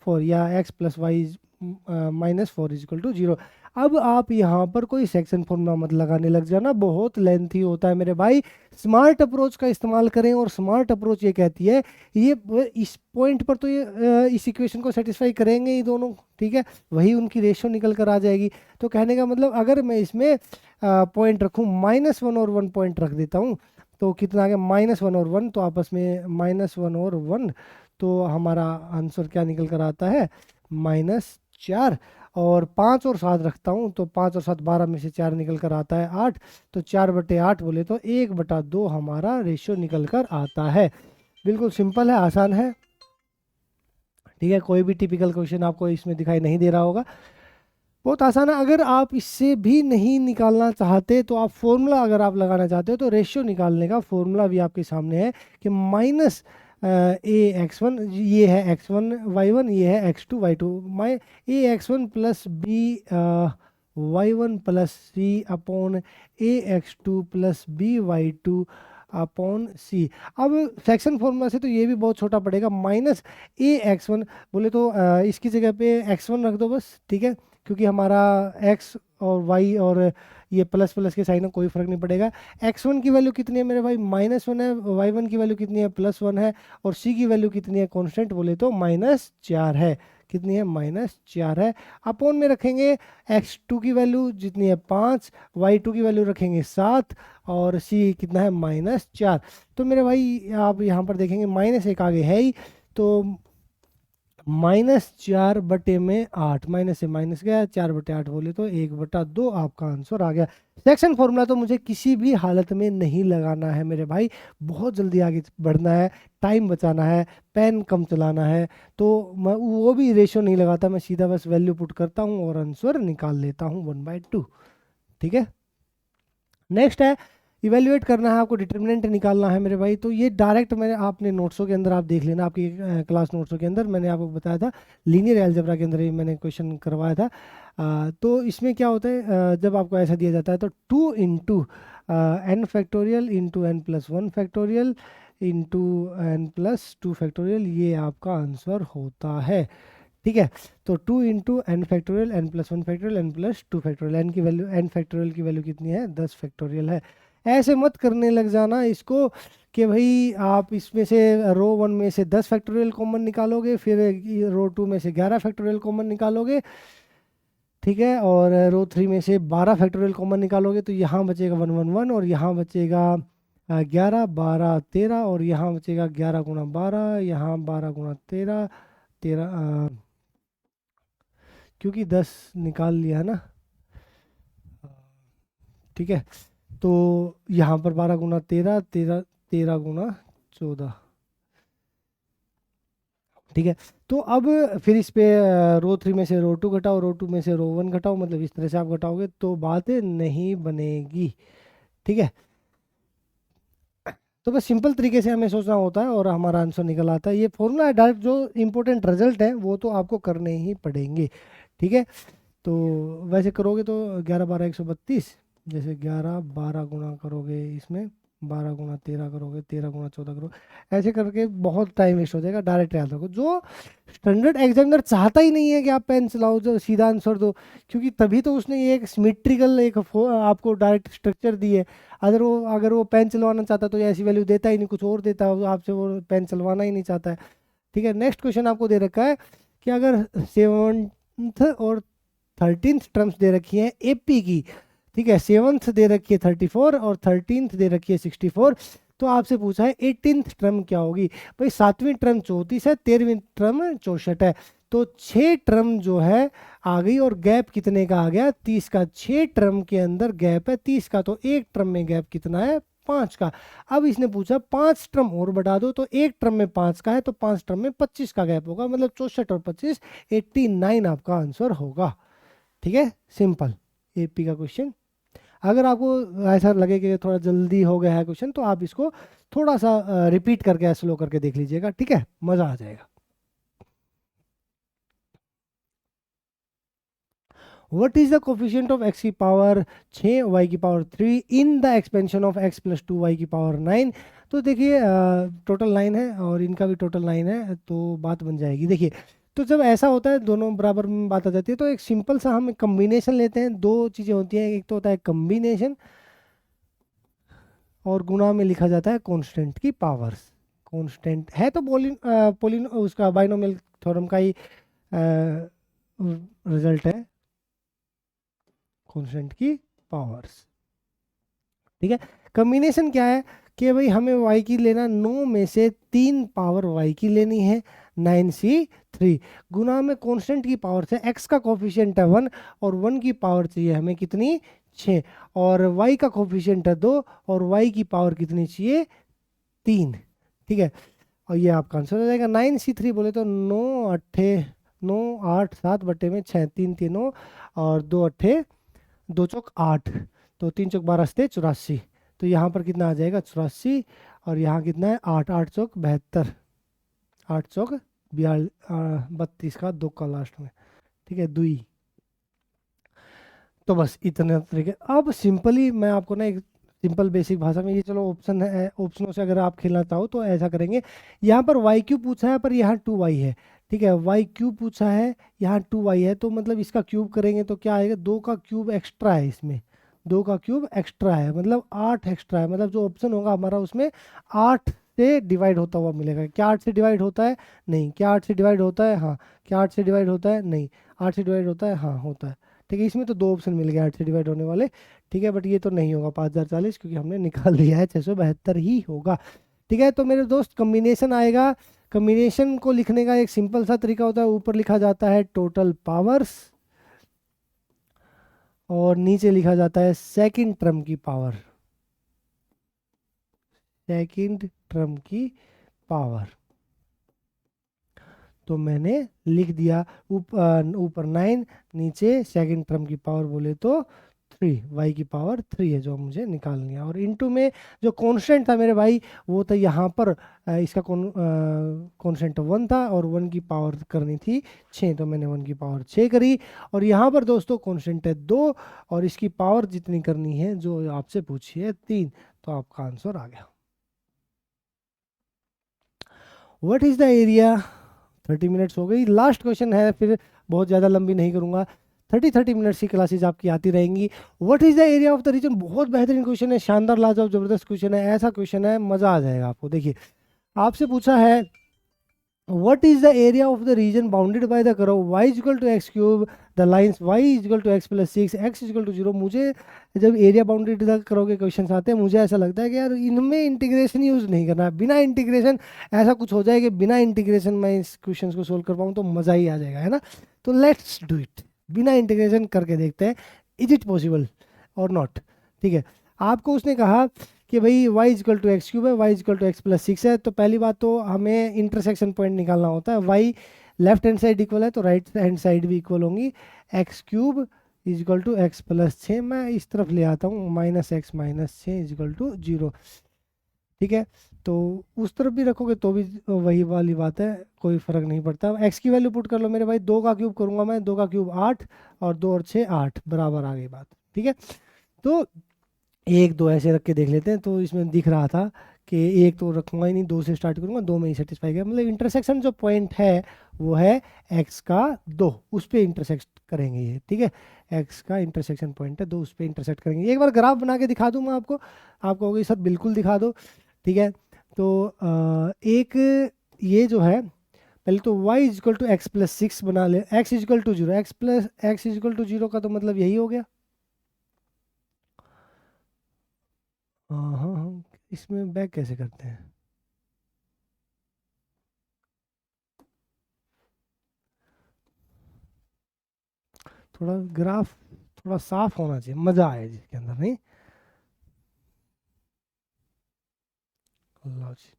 4 या x + y -4 = 0। अब आप यहाँ पर कोई सेक्शन फॉर्मूला मत लगाने लग जाना, बहुत लेंथी होता है मेरे भाई। स्मार्ट अप्रोच का इस्तेमाल करें, और स्मार्ट अप्रोच ये कहती है ये इस पॉइंट पर तो ये इस इक्वेशन को सेटिस्फाई करेंगे ही दोनों, ठीक है, वही उनकी रेशियो निकल कर आ जाएगी। तो कहने का मतलब अगर मैं इसमें पॉइंट रखूँ -1 और 1 पॉइंट रख देता हूँ तो कितना आ गया, -1 और 1, तो आपस में -1 और 1, तो हमारा आंसर क्या निकल कर आता है, -4। और 5 और 7 रखता हूँ तो 5 और 7 12 में से 4 निकल कर आता है 8, तो 4/8 बोले तो 1/2 हमारा रेशियो निकल कर आता है। बिल्कुल सिंपल है, आसान है। ठीक है, कोई भी टिपिकल क्वेश्चन आपको इसमें दिखाई नहीं दे रहा होगा, बहुत आसान है। अगर आप इससे भी नहीं निकालना चाहते तो आप फॉर्मूला अगर आप लगाना चाहते हो तो रेशियो निकालने का फॉर्मूला भी आपके सामने है कि -a(x1), ये है x1 y1, ये है x2 y2, a(x1 + b y1 + c a(x2 + b y2 c। अब सेक्शन फॉर्मूला से तो ये भी बहुत छोटा पड़ेगा, -a(x1) बोले तो इसकी जगह पे x1 रख दो बस, ठीक है, क्योंकि हमारा x और y और ये प्लस के साइन में कोई फर्क नहीं पड़ेगा। x1 की वैल्यू कितनी है मेरे भाई, -1 है, y1 की वैल्यू कितनी है, +1 है, और c की वैल्यू कितनी है, कांस्टेंट बोले तो -4 है। कितनी है, -4 है। अपॉन में रखेंगे x2 की वैल्यू जितनी है 5, y2 की वैल्यू रखेंगे 7, और c कितना है, -4। तो मेरे भाई आप यहाँ पर देखेंगे -1 आगे है ही, तो -4/8, माइनस से माइनस गया, 4/8 बोले तो 1/2 आपका आंसर आ गया। सेक्शन फॉर्मूला तो मुझे किसी भी हालत में नहीं लगाना है मेरे भाई, बहुत जल्दी आगे बढ़ना है, टाइम बचाना है, पेन कम चलाना है, तो मैं वो भी रेशियो नहीं लगाता, मैं सीधा बस वैल्यू पुट करता हूँ और आंसर निकाल लेता हूँ 1/2। ठीक है, नेक्स्ट है इवेल्युएट करना है आपको, डिटर्मिनेंट निकालना है मेरे भाई। तो ये डायरेक्ट मैंने आपने नोट्सों के अंदर आप देख लेना, आपकी क्लास नोट्सों के अंदर मैंने आपको बताया था, लीनियर अलजेब्रा के अंदर ही मैंने क्वेश्चन करवाया था। तो इसमें क्या होता है, जब आपको ऐसा दिया जाता है तो 2 into N factorial into N plus 1 factorial into N plus 2 factorial, ये आपका आंसर होता है। ठीक है, तो 2 into N factorial N plus 1 factorial N plus 2 factorial, N की वैल्यू, एन फैक्टोरियल की वैल्यू कितनी है, 10 फैक्टोरियल है। ऐसे मत करने लग जाना इसको कि भाई आप इसमें से रो 1 में से 10 फैक्टोरियल कॉमन निकालोगे, फिर रो 2 में से 11 फैक्टोरियल कॉमन निकालोगे, ठीक है, और रो 3 में से 12 फैक्टोरियल कॉमन निकालोगे, तो यहाँ बचेगा 1 1 1 और यहाँ बचेगा 11 12 13 और यहाँ बचेगा 11 गुणा 12, यहाँ 12 गुणा 13 13, क्योंकि 10 निकाल लिया है ना, ठीक है, तो यहाँ पर 12 गुना 13 13 13 गुना 14, ठीक है। तो अब फिर इस पे रो 3 में से रो 2 घटाओ, रो 2 में से रो 1 घटाओ, मतलब इस तरह से आप घटाओगे तो बात नहीं बनेगी। ठीक है, तो बस सिंपल तरीके से हमें सोचना होता है और हमारा आंसर निकल आता है। ये फॉर्मूला है डायरेक्ट, जो इंपॉर्टेंट रिजल्ट है वो तो आपको करने ही पड़ेंगे। ठीक है, तो वैसे करोगे तो 11 12 132, जैसे 11 12 गुणा करोगे इसमें, 12 गुणा 13 करोगे, 13 गुणा 14 करोगे, ऐसे करके बहुत टाइम वेस्ट हो जाएगा। डायरेक्ट याद रखो, जो स्टैंडर्ड एग्जामिनर चाहता ही नहीं है कि आप पेन चलाओ, जो सीधा आंसर दो, क्योंकि तभी तो उसने ये एक सिमेट्रिकल एक आपको डायरेक्ट स्ट्रक्चर दी है। अगर वो पेन चलवाना चाहता तो ये ऐसी वैल्यू देता ही नहीं, कुछ और देता है आपसे, वो पेन चलवाना ही नहीं चाहता है। ठीक है, नेक्स्ट क्वेश्चन आपको दे रखा है कि अगर 7th और 13th टर्म्स दे रखी है एपी की, ठीक है, 7th दे रखी है 34 और 13th दे रखी है 64, तो आपसे पूछा है 18th टर्म क्या होगी। भाई 7वीं टर्म 34 है, 13वीं टर्म 64 है, तो 6 टर्म जो है आ गई और गैप कितने का आ गया, 30 का। 6 टर्म के अंदर गैप है 30 का, तो एक टर्म में गैप कितना है, 5 का। अब इसने पूछा 5 टर्म और बढ़ा दो, तो एक टर्म में 5 का है तो 5 टर्म में 25 का गैप होगा, मतलब 64 और 25 89 आपका आंसर होगा। ठीक है, सिंपल एपी का क्वेश्चन। अगर आपको ऐसा लगे कि थोड़ा जल्दी हो गया है क्वेश्चन, तो आप इसको थोड़ा सा रिपीट करके स्लो करके देख लीजिएगा, ठीक है, मज़ा आ जाएगा। What is the coefficient of x की पावर 6 y की power 3 in the expansion of x plus 2y की पावर 9। तो देखिए टोटल 9 है और इनका भी टोटल 9 है, तो बात बन जाएगी। देखिए, तो जब ऐसा होता है दोनों बराबर में बात आ जाती है, तो एक सिंपल सा हम कम्बिनेशन लेते हैं। दो चीज़ें होती हैं, एक तो होता है कम्बिनेशन और गुणा में लिखा जाता है कांस्टेंट की पावर्स। कांस्टेंट है तो पोलिन उसका बाइनोमियल थ्योरम का ही रिजल्ट है, कांस्टेंट की पावर्स। ठीक है, कॉम्बिनेशन क्या है कि भाई हमें y की लेना 9 में से 3 पावर y की लेनी है, 9c3, गुना में कांस्टेंट की पावर से x का कोफिशिएंट है 1 और 1 की पावर चाहिए हमें कितनी, 6, और y का कोफिशिएंट है 2 और y की पावर कितनी चाहिए, 3। ठीक है, और ये आपका आंसर हो जाएगा। 9c3 बोले तो 9 8 7 बटे में 6, 3 3 9 और 2 8 2 चौक 8, तो 3 चौक 12 से 84, तो यहाँ पर कितना आ जाएगा 84, और यहाँ कितना है 8 8 चौक 72, 8 चौक 32 का 2 का लास्ट में, ठीक है, दुई। तो बस इतने तरीके। अब सिंपली मैं आपको ना एक सिंपल बेसिक भाषा में, ये चलो ऑप्शन है, ऑप्शनों से अगर आप खेलना चाहो तो ऐसा करेंगे। यहाँ पर वाई क्यूब पूछा है पर यहाँ 2y है, ठीक है, वाई क्यूब पूछा है यहाँ 2y है, तो मतलब इसका क्यूब करेंगे तो क्या आएगा, 2 का क्यूब एक्स्ट्रा है इसमें, 2 का क्यूब एक्स्ट्रा है, मतलब 8 एक्स्ट्रा है, मतलब जो ऑप्शन होगा हमारा उसमें 8 से डिवाइड होता हुआ मिलेगा। क्या 8 से डिवाइड होता है, नहीं। क्या 8 से डिवाइड होता है, हाँ। क्या 8 से डिवाइड होता है, नहीं। 8 से डिवाइड होता है, हाँ होता है। ठीक है, इसमें तो 2 ऑप्शन मिल गए 8 से डिवाइड होने वाले, ठीक है, बट ये तो नहीं होगा 5040, क्योंकि हमने निकाल लिया है 672 ही होगा। ठीक है, तो मेरे दोस्त कॉम्बिनेशन आएगा कॉम्बिनेशन को लिखने का एक सिंपल सा तरीका होता है, ऊपर लिखा जाता है टोटल पावर्स और नीचे लिखा जाता है सेकंड टर्म की पावर, सेकंड टर्म की पावर। तो मैंने लिख दिया ऊपर 9, नीचे सेकंड टर्म की पावर बोले तो 3, y की पावर 3 है जो मुझे निकालनी है। और इनटू में जो कांस्टेंट था मेरे भाई वो था यहाँ पर इसका कांस्टेंट 1 था और 1 की पावर करनी थी 6, तो मैंने 1 की पावर 6 करी। और यहाँ पर दोस्तों कांस्टेंट है 2 और इसकी पावर जितनी करनी है जो आपसे पूछी है 3, तो आपका आंसर आ गया। What is the area, 30 minutes हो गई, लास्ट क्वेश्चन है, फिर बहुत ज़्यादा लंबी नहीं करूँगा। 30 मिनट्स की क्लासेज आपकी आती रहेंगी। What is the area of the region, बहुत बेहतरीन क्वेश्चन है, शानदार लाजवाब जबरदस्त क्वेश्चन है, ऐसा क्वेश्चन है मज़ा आ जाएगा आपको। देखिए आपसे पूछा है what is the area of the region bounded by the curve y is equal to x cube, the lines y is equal to x plus 6, x is equal to 0। मुझे जब एरिया बाउंडेड द कर्व के question आते हैं मुझे ऐसा लगता है कि यार इनमें इंटीग्रेशन यूज़ नहीं करना, बिना इंटीग्रेशन ऐसा कुछ हो जाए कि बिना इंटीग्रेशन मैं इस क्वेश्चन को सोल्व कर पाऊँ तो मज़ा ही आ जाएगा, है ना। तो लेट्स डू इट, बिना इंटीग्रेशन करके देखते हैं इज इट पॉसिबल और नॉट। ठीक है, आपको उसने कहा कि भाई y equal to X cube है, y equal to X plus 6 है, तो पहली बात तो हमें इंटरसेक्शन पॉइंट निकालना होता है। y left hand side equal है तो राइट हैंड साइड भी इक्वल होंगी। X cube equal to X plus 6, मैं इस तरफ ले आता हूँ minus X minus 6 equal to 0। ठीक है, तो उस तरफ भी रखोगे तो भी वही वाली बात है, कोई फ़र्क नहीं पड़ता। एक्स की वैल्यू पुट कर लो मेरे भाई, 2 का क्यूब करूँगा मैं, 2 का क्यूब 8 और 2 और 6 8 बराबर आ गई बात। ठीक है, तो 1 2 ऐसे रख के देख लेते हैं। तो इसमें दिख रहा था कि 1 तो रखूंगा ही नहीं, 2 से स्टार्ट करूंगा, 2 में ही सेटिस्फाई किया, मतलब इंटरसेक्शन जो पॉइंट है वो है x का 2, उस पर इंटरसेक्ट करेंगे ये। ठीक है, x का इंटरसेक्शन पॉइंट है 2, उस पर इंटरसेक्ट करेंगे। एक बार ग्राफ बना के दिखा दूँ मैं आपको, आपको होगी सर बिल्कुल दिखा दो। ठीक है, तो एक ये जो है पहले तो y equal to X plus 6 बना ले, x equal to 0, x equal to 0 का तो मतलब यही हो गया। हाँ हाँ हाँ, इसमें बैक कैसे करते हैं, थोड़ा ग्राफ थोड़ा साफ होना चाहिए, मज़ा आए जिसके अंदर, नहीं। लो जी,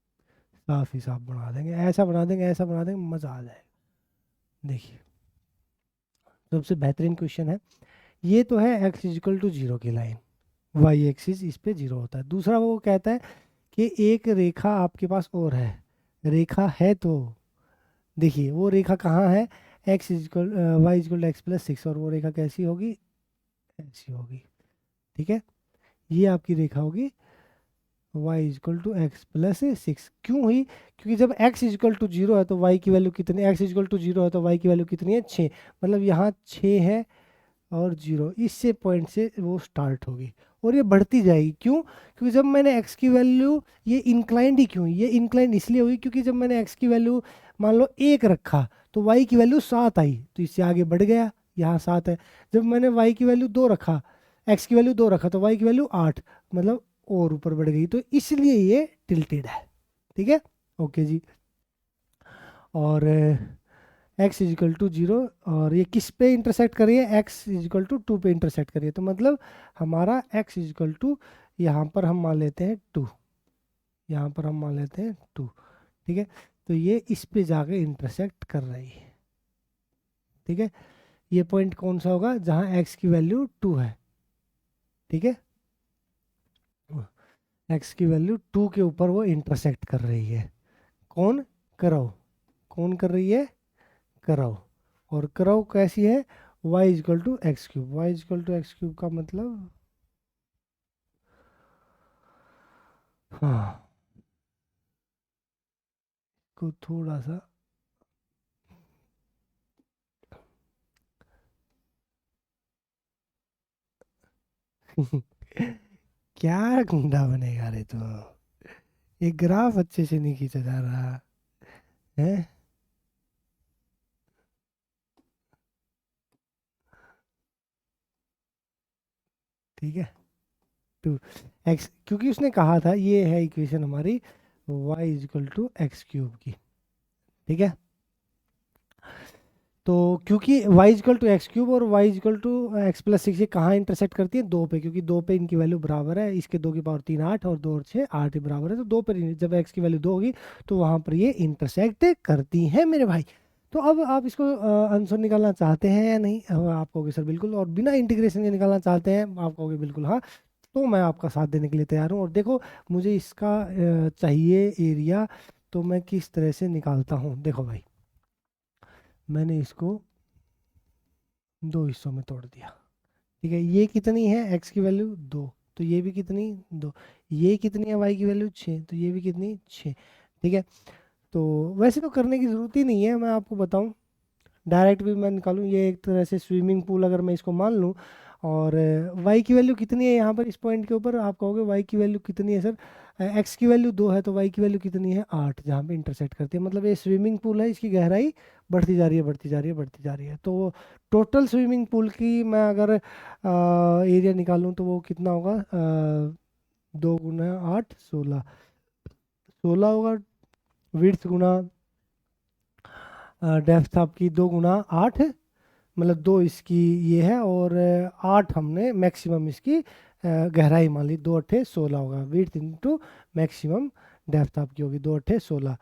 साफ ही साफ बना देंगे, ऐसा बना देंगे, ऐसा बना देंगे, मज़ा आ जाएगा। देखिए सबसे बेहतरीन क्वेश्चन है ये, तो है एक्स इजिकल टू 0 की लाइन, वाई एक्सिस इस पे 0 होता है। दूसरा वो कहता है कि एक रेखा आपके पास और है, रेखा है तो देखिए वो रेखा कहाँ है, X equal Y equal to X plus 6, और वो रेखा कैसी होगी, ऐसी होगी। ठीक है, ये आपकी रेखा होगी y equal to X plus 6। क्यों हुई, क्योंकि जब x इजकल टू 0 है तो y की वैल्यू कितनी, x इजकल टू 0 है तो y की वैल्यू कितनी है 6, मतलब यहाँ 6 है और 0, इससे पॉइंट से वो स्टार्ट होगी और ये बढ़ती जाएगी। क्यों, क्योंकि जब मैंने x की वैल्यू, ये इंक्लाइंड ही क्यों, ये इंक्लाइंड इसलिए हुई क्योंकि जब मैंने x की वैल्यू मान लो 1 रखा तो y की वैल्यू 7 आई, तो इससे आगे बढ़ गया, यहाँ 7 है। जब मैंने y की वैल्यू 2 रखा, x की वैल्यू 2 रखा तो y की वैल्यू 8, मतलब और ऊपर बढ़ गई, तो इसलिए ये टिल्टेड है। ठीक है, ओके जी। और x इजिकल टू 0, और ये किस पे इंटरसेक्ट करिए, x इजिकल टू 2 पे इंटरसेक्ट करिए, तो मतलब हमारा x इजिकल टू यहाँ पर हम मान लेते हैं 2, यहाँ पर हम मान लेते हैं 2। ठीक है, तो ये इस पे जाके इंटरसेक्ट कर रही है। ठीक है, ये पॉइंट कौन सा होगा, जहाँ x की वैल्यू 2 है। ठीक है, x की वैल्यू 2 के ऊपर वो इंटरसेक्ट कर रही है, कौन, करव, कौन कर रही है, करव। और करव कैसी है, y equal to X cube, Y equal to X cube का मतलब, हाँ को थोड़ा सा क्या गुंडा बनेगा रे तो, ये ग्राफ अच्छे से नहीं खींचा जा रहा है। ठीक है, टू एक्स, क्योंकि उसने कहा था ये है इक्वेशन हमारी y equal to X cube की। ठीक है। तो क्योंकि y equal to X cube और y equal to X plus six ये कहाँ इंटरसेक्ट करती है, दो पे, क्योंकि दो पे इनकी वैल्यू बराबर है, इसके दो की पावर तीन आठ और दो और छः आठ ही बराबर है, तो दो पर जब x की वैल्यू दो होगी तो वहाँ पर ये इंटरसेक्ट करती है मेरे भाई। तो अब आप इसको आंसर निकालना चाहते हैं या नहीं, आप कहोगे सर बिल्कुल, और बिना इंटीग्रेशन के निकालना चाहते हैं, आप कहोगे बिल्कुल हाँ, तो मैं आपका साथ देने के लिए तैयार हूँ। और देखो मुझे इसका चाहिए एरिया, तो मैं किस तरह से निकालता हूँ, देखो भाई मैंने इसको दो हिस्सों में तोड़ दिया, ठीक है। ये कितनी है x की वैल्यू दो, तो ये भी कितनी दो, ये कितनी है y की वैल्यू छः, तो ये भी कितनी छः, ठीक है। तो वैसे तो करने की ज़रूरत ही नहीं है, मैं आपको बताऊं डायरेक्ट भी मैं निकालूं, ये एक तरह से स्विमिंग पूल अगर मैं इसको मान लूं, और y की वैल्यू कितनी है यहाँ पर इस पॉइंट के ऊपर, आप कहोगे y की वैल्यू कितनी है सर, x की वैल्यू दो है तो y की वैल्यू कितनी है आठ, जहाँ पे इंटरसेक्ट करती है, मतलब ये स्विमिंग पूल है, इसकी गहराई बढ़ती जा रही है बढ़ती जा रही है बढ़ती जा रही है। तो टोटल स्विमिंग पूल की मैं अगर एरिया निकालूं तो वो कितना होगा, दो गुना आठ सोलह, सोलह होगा, विड्थ गुना डेप्थ आपकी दो गुना आठ, मतलब दो इसकी ये है, और आठ हमने मैक्सिमम इसकी गहराई मान ली, दो अट्ठे सोलह होगा, विड्थ इंटू मैक्सिमम डेप्थ आपकी होगी दो अट्ठे सोलह,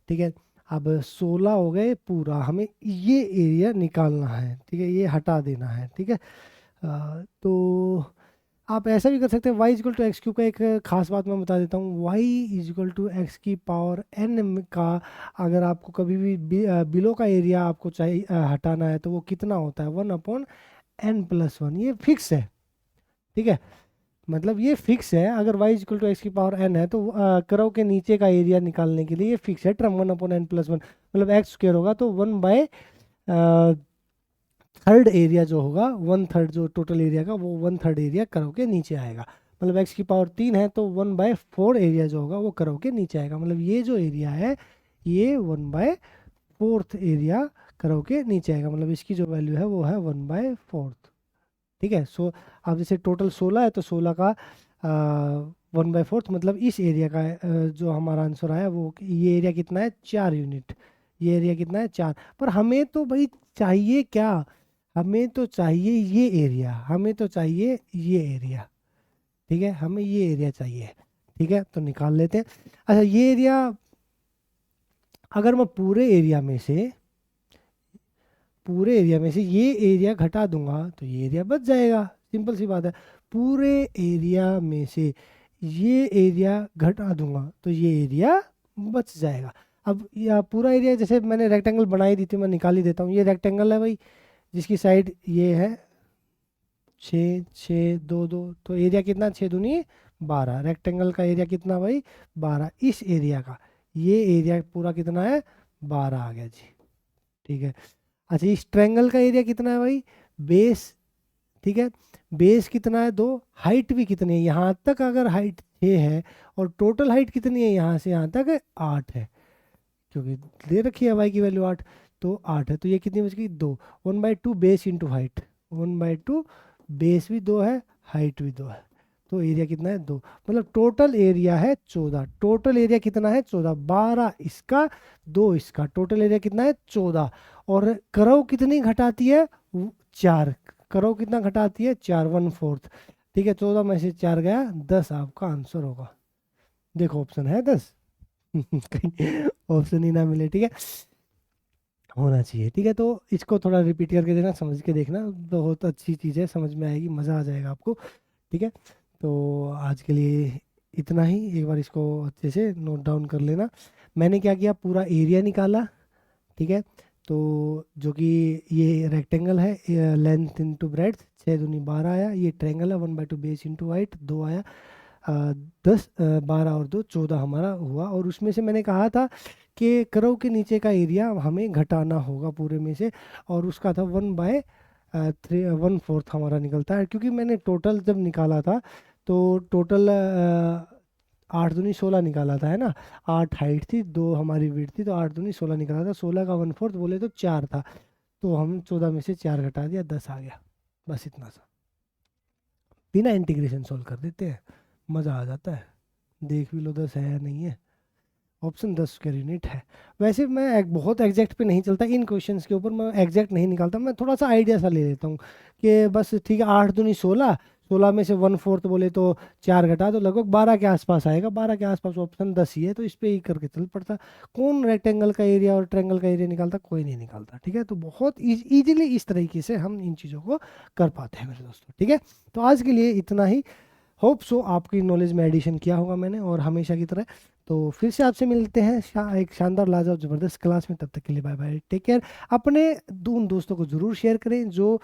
ठीक है। अब सोलह हो गए पूरा, हमें ये एरिया निकालना है, ठीक है, ये हटा देना है, ठीक है। तो आप ऐसा भी कर सकते हैं, y equal to X cube का एक खास बात मैं बता देता हूँ, y इजल टू एक्स की पावर n का अगर आपको कभी भी बिलो का एरिया आपको चाहिए हटाना है तो वो कितना होता है, one upon n plus one, ये फिक्स है, ठीक है। मतलब ये फिक्स है, अगर y इजल टू एक्स की पावर n है तो कर्व के नीचे का एरिया निकालने के लिए ये फिक्स है term, one upon n plus one, मतलब एक्स स्क्र होगा तो वन बाय थर्ड एरिया जो होगा, वन थर्ड जो टोटल एरिया का वो वन थर्ड एरिया कर्व के नीचे आएगा, मतलब एक्स की पावर तीन है तो वन बाय फोर एरिया जो होगा वो कर्व के नीचे आएगा, मतलब ये जो एरिया है ये one by fourth area curve के नीचे आएगा, मतलब इसकी जो वैल्यू है वो है वन बाय फोर्थ, ठीक है। सो अब जैसे टोटल 16 है तो 16 का वन बाय फोर्थ, मतलब इस एरिया का जो हमारा आंसर आया वो ये एरिया कितना है चार यूनिट, ये एरिया कितना है चार, पर हमें तो भाई चाहिए क्या, हमें तो चाहिए ये एरिया, हमें तो चाहिए ये एरिया, ठीक है, हमें ये एरिया चाहिए, ठीक है, तो निकाल लेते हैं। अच्छा ये एरिया अगर मैं पूरे एरिया में से ये एरिया घटा दूंगा तो ये एरिया बच जाएगा, सिंपल सी बात है, पूरे एरिया में से ये एरिया घटा दूंगा तो ये एरिया बच जाएगा। अब या पूरा एरिया जैसे मैंने रेक्टेंगल बनाई दी थी, मैं निकाल ही देता हूँ, ये रेक्टेंगल है भाई जिसकी साइड ये है छः छः दो दो, तो एरिया कितना, छः दूनी बारह, रेक्टेंगल का एरिया कितना भाई बारह, इस एरिया का ये एरिया पूरा कितना है बारह आ गया जी, ठीक है। अच्छा इस ट्रायंगल का एरिया कितना है भाई बेस, ठीक है, बेस कितना है दो, हाइट भी कितनी है, यहाँ तक अगर हाइट छः है और टोटल हाइट कितनी है यहाँ से यहाँ तक आठ है, क्योंकि दे रखी है वाई की वैल्यू आठ, तो आठ है, तो ये कितनी बच गई दो, one by two base into height, one by two base भी दो है हाइट भी दो है, तो एरिया कितना है दो, मतलब टोटल एरिया है चौदह, टोटल एरिया कितना है चौदह, बारह इसका दो इसका, टोटल एरिया कितना है चौदह, और करव कितनी घटाती है चार, करव कितना घटाती है चार, वन फोर्थ, ठीक है, चौदह में से चार गया दस, आपका आंसर होगा, देखो ऑप्शन है दस कहीं ऑप्शन ही ना मिले, ठीक है, होना चाहिए, ठीक है। तो इसको थोड़ा रिपीट करके देना, समझ के देखना, बहुत अच्छी चीज़ है, समझ में आएगी, मज़ा आ जाएगा आपको, ठीक है। तो आज के लिए इतना ही, एक बार इसको अच्छे से नोट डाउन कर लेना। मैंने क्या किया, पूरा एरिया निकाला, ठीक है, तो जो कि ये रेक्टेंगल है, लेंथ इंटू ब्रेड्थ छः दूनी बारह आया, ये ट्रायंगल है one by two base into height दो आया, दस बारह और दो चौदह हमारा हुआ, और उसमें से मैंने कहा था कि कर्व के नीचे का एरिया हमें घटाना होगा पूरे में से, और उसका था one by three, one fourth हमारा निकलता है, क्योंकि मैंने टोटल जब निकाला था तो टोटल आठ दूनी सोलह निकाला था, है ना, आठ हाइट थी दो हमारी विड्थ थी, तो आठ दूनी सोलह निकाला था, सोलह का वन फोर्थ बोले तो चार था, तो हम चौदह में से चार घटा दिया दस आ गया, बस इतना सा, बिना इंटीग्रेशन सॉल्व कर देते हैं, मज़ा आ जाता है, देख भी लो दस है या नहीं है, ऑप्शन 10 स्क्वायर यूनिट है। वैसे मैं एक बहुत एग्जैक्ट पे नहीं चलता इन क्वेश्चंस के ऊपर, मैं एग्जैक्ट नहीं निकालता, मैं थोड़ा सा आइडिया सा ले लेता हूँ कि बस ठीक है 8 दूनी 16, 16 में से 1/4 बोले तो 4 घटा तो लगभग 12 के आसपास आएगा, 12 के आसपास ऑप्शन 10 ही है, तो इस पे ही करके चल पड़ता। कौन रेक्टेंगल का एरिया और ट्रायंगल का एरिया निकालता, कोई नहीं निकालता, ठीक है। तो बहुत ईजिली इस तरीके से हम इन चीज़ों को कर पाते हैं मेरे दोस्तों, ठीक है। तो आज के लिए इतना ही। होप सो आपकी नॉलेज में एडिशन किया होगा मैंने, और हमेशा की तरह। तो फिर से आपसे मिलते हैं एक शानदार लाजवाब ज़बरदस्त क्लास में। तब तक के लिए बाय बाय, टेक केयर। अपने उन दोस्तों को ज़रूर शेयर करें जो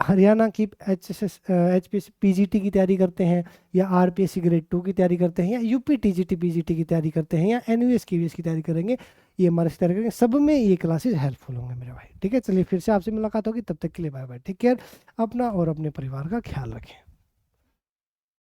हरियाणा की HPS PGT की तैयारी करते हैं, या RPSC ग्रेड 2 की तैयारी करते हैं, या UP TGT PGT की तैयारी करते हैं, या NUS KVS की तैयारी करेंगे, ये हमारे से तैयारी करेंगे, सब में ये क्लासेस हेल्पफुल होंगे मेरे भाई, ठीक है। चलिए फिर से आपसे मुलाकात होगी, तब तक के लिए बाय बाय, टेक केयर। अपना और अपने परिवार का ख्याल रखें।